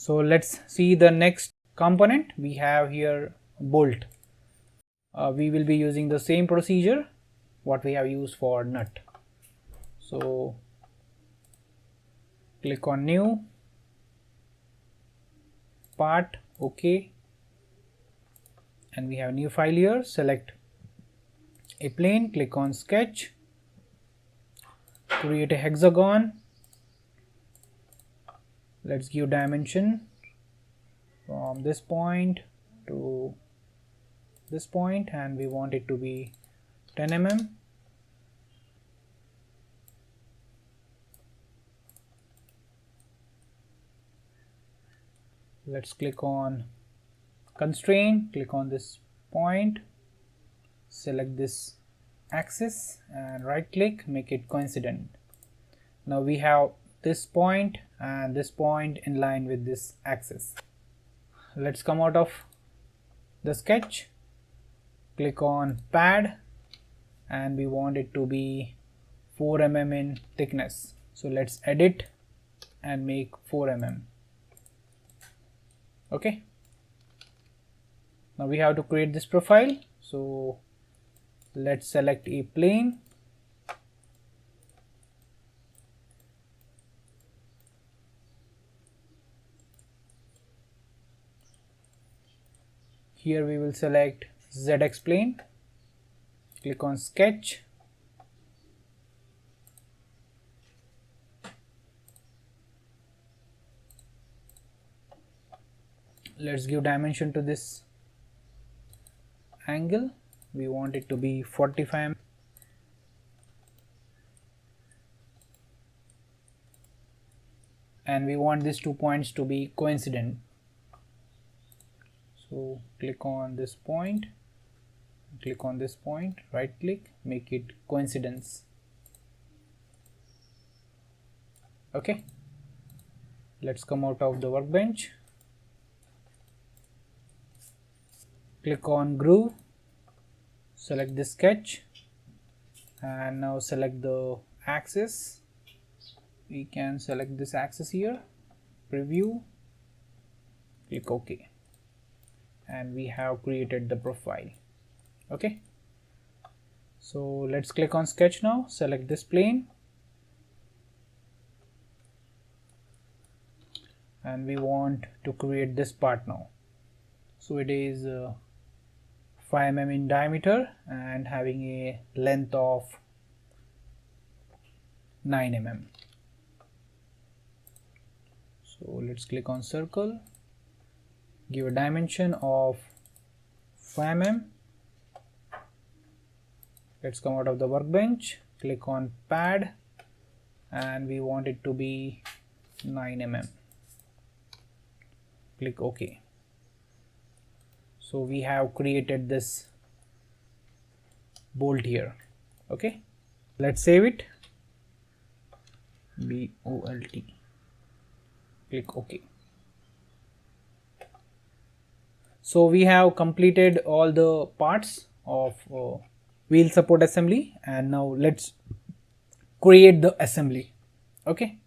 So let's see the next component. We have here bolt. We will be using the same procedure what we have used for nut. So click on new, part, OK, and we have a new file here. Select a plane, click on sketch, create a hexagon. Let's give dimension from this point to this point, and we want it to be 10 mm. Let's click on constraint, click on this point, select this axis and right click, make it coincident. Now we have this point and this point in line with this axis. Let's come out of the sketch, click on pad, and we want it to be 4 mm in thickness. So let's edit and make 4 mm. Okay. Now we have to create this profile. So let's select a plane. Here we will select ZX plane. Click on sketch. Let's give dimension to this angle. We want it to be 45 mm. And we want these 2 points to be coincident. So click on this point, click on this point, right click, make it coincidence. Okay. Let's come out of the workbench. Click on groove, select the sketch, and now select the axis. We can select this axis here, preview, click OK, and we have created the profile. Okay. So let's click on sketch now, select this plane, and we want to create this part now. So it is 5 mm in diameter and having a length of 9 mm. So let's click on circle, give a dimension of 5 mm. Let's come out of the workbench, click on pad, and we want it to be 9 mm. Click OK. So we have created this bolt here. Okay, let's save it, BOLT, click OK. So we have completed all the parts of wheel support assembly, and now let's create the assembly. Okay,